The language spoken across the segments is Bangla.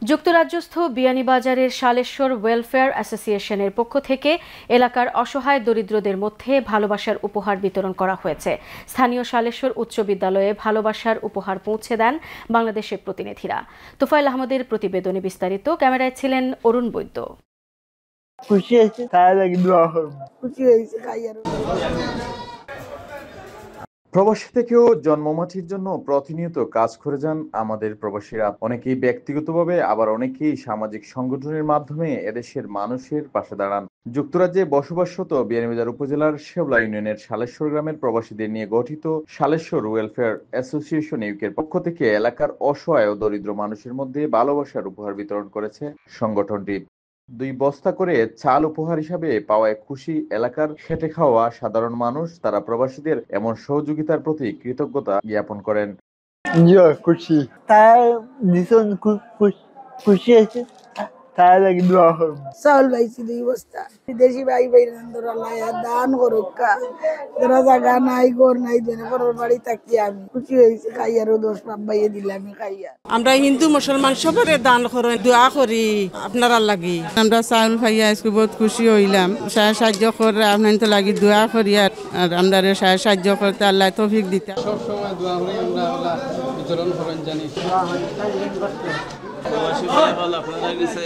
যুক্তরাজ্যস্থ বিয়ানীবাজারের শালেশ্বর ওয়েলফেয়ার অ্যাসোসিয়েশনের পক্ষ থেকে এলাকার অসহায় দরিদ্রদের মধ্যে ভালোবাসার উপহার বিতরণ করা হয়েছে। স্থানীয় শালেশ্বর উচ্চ বিদ্যালয়ে ভালোবাসার উপহার পৌঁছে দেন বাংলাদেশের প্রতিনিধিরা। তোফায়েল আহমদের প্রতিবেদনে বিস্তারিত, ক্যামেরায় ছিলেন অরুণ বৈদ্য। প্রবাসী থেকেও জন্মমাটির জন্য প্রতিনিয়ত কাজ করে যান আমাদের প্রবাসীরা। অনেকেই ব্যক্তিগতভাবে, আবার অনেকেই সামাজিক সংগঠনের মাধ্যমে এদেশের মানুষের পাশে দাঁড়ান। যুক্তরাজ্যে বসবাসরত বিয়ানীবাজার উপজেলার শেওলা ইউনিয়নের শালেশ্বর গ্রামের প্রবাসীদের নিয়ে গঠিত শালেশ্বর ওয়েলফেয়ার অ্যাসোসিয়েশন ইউকের পক্ষ থেকে এলাকার অসহায় ও দরিদ্র মানুষের মধ্যে ভালোবাসার উপহার বিতরণ করেছে সংগঠনটি। 2 বস্তা করে চাল উপহার হিসাবে পাওয়ায় খুশি এলাকার খেটে খাওয়া সাধারণ মানুষ। তারা প্রবাসীদের এমন সহযোগিতার প্রতি কৃতজ্ঞতা জ্ঞাপন করেন। খুশি, তার ভীষণ খুশি আছে, তার লাগে দোয়া করব। চাউল পাইছি 2 বস্তা। বিদেশি ভাই আল্লাহ দান করুকা। যারা জায়গা নাই, ঘর নাই, পরের বাড়ি থাকি আমি খুশি হয়েছি। খাই আরো 10 পাপ বাইয়ে দিলাম খাইয়া। আমরা হিন্দু মুসলমান সবারে দান করেন, দোয়া করি আপনারা লাগি। আমরা চাউল খাইয়া আজকে বহুত খুশি হইলাম। সাহায্য করে আপনার তো লাগি দোয়া করি, আর আমরা সাহায্য করতে আল্লাহ তৌফিক দিতে। সব সময় দোয়া করি, আমরা আল্লাহ বিতরণ করেন জানি। প্রবাসী ভাই বল আপনারা গেছে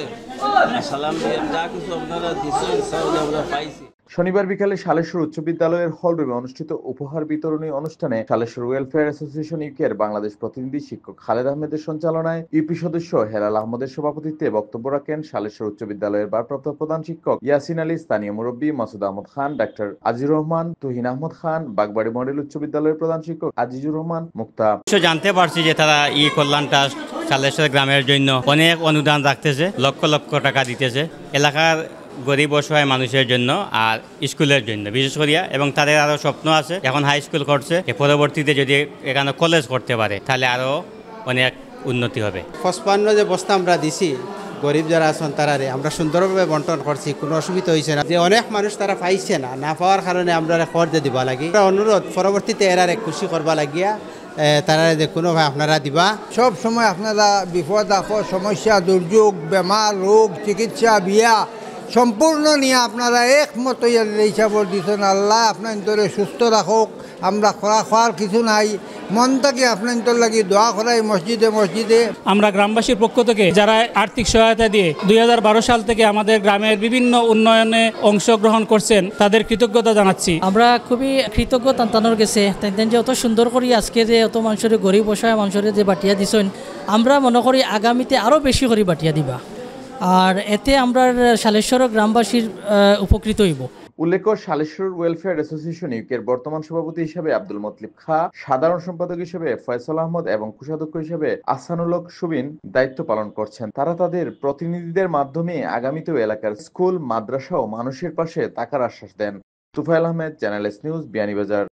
সালাম দিয়ে যা কিছু আপনারা দিচ্ছেন ইনশাআল্লাহ আমরা পাইছি। শনিবার বিকালে শালেশ্বর উচ্চ বিদ্যালয়ের হলরুমে অনুষ্ঠিত উপহার বিতরণী অনুষ্ঠানে শালেশ্বর ওয়েলফেয়ার অ্যাসোসিয়েশন ইউকের বাংলাদেশ প্রতিনিধি শিক্ষক খালেদ আহমেদের সঞ্চালনায় ইউপি সদস্য হেলাল আহমদের সভাপতিত্বে বক্তব্য রাখেন শালেশ্বর উচ্চ বিদ্যালয়ের ভারপ্রাপ্ত প্রধান শিক্ষক ইয়াসিন আলী, স্থানীয় মুরব্বী মাসুদ আহমদ খান, ডাক্তার আজিজুর রহমান, তুহিন আহমদ খান, বাগবাড়ি মডেল উচ্চ বিদ্যালয়ের প্রধান শিক্ষক আজিজুর রহমান মুক্তা। জানতে পারছি যে তারা কল্যাণ ট্রাস্ট শালেশ্বর গ্রামের জন্য অনেক অনুদান রাখতেছে, লক্ষ লক্ষ টাকা দিতেছে এলাকার গরিব অসহায় মানুষের জন্য আর স্কুলের জন্য বিশেষ করিয়া, এবং তাদের আরো স্বপ্ন আছে, এখন হাই স্কুল করছে, পরবর্তীতে যদি এখানে কলেজ করতে পারে তাহলে আরো অনেক উন্নতি হবে। 55 যে বস্তা আমরা দিছি গরিব যারা আছেন তারারে আমরা সুন্দরভাবে বন্টন করছি, কোনো অসুবিধা হয়েছে না। যে অনেক মানুষ তারা পাইছে না পাওয়ার কারণে আমরা খরচ দিয়ে দিবা লাগি। অনুরোধ পরবর্তীতে এরারে খুশি করবা লাগিয়া তারা যে কোনো ভাই আপনারা দিবা। সব সময় আপনারা বিপদ আপদ, সমস্যা, দুর্যোগ, বেমার, রোগ, চিকিৎসা, বিয়া সম্পূর্ণ নিয়ে আপনারা একমত হিসাব দিচ্ছেন। আল্লাহ আপনার সুস্থ রাখুক। আমরা খাওয়ার কিছু নাই, মন থেকে আপনার লাগি দোয়া করাই মসজিদে মসজিদে। আমরা গ্রামবাসীর পক্ষ থেকে যারা আর্থিক সহায়তা দিয়ে 2012 সাল থেকে আমাদের গ্রামের বিভিন্ন উন্নয়নে অংশগ্রহণ করছেন তাদের কৃতজ্ঞতা জানাচ্ছি। আমরা খুবই কৃতজ্ঞ তান্তানোর গেছে যে অত সুন্দর করি আজকে যে অত মানুষের গরিব অসহায় মানুষের যে বাটিয়া দিছেন, আমরা মনে করি আগামীতে আরও বেশি করে বাটিয়া দিবা, আর এতে আমরা শালেশ্বর গ্রামবাসীর উপকৃত হইব। উল্লেখ্য, শালেশ্বর ওয়েলফেয়ার অ্যাসোসিয়েশন ইউকের বর্তমান সভাপতি হিসেবে আব্দুল মতলিব খা, সাধারণ সম্পাদক হিসেবে ফয়সাল আহমদ এবং কোষাধ্যক্ষ হিসেবে আহসানুল হক সুবিন দায়িত্ব পালন করছেন। তারা তাদের প্রতিনিধিদের মাধ্যমে আগামীতেও এলাকার স্কুল, মাদ্রাসা ও মানুষের পাশে থাকার আশ্বাস দেন। Tofail Ahmed, channel S news, Beanibazar.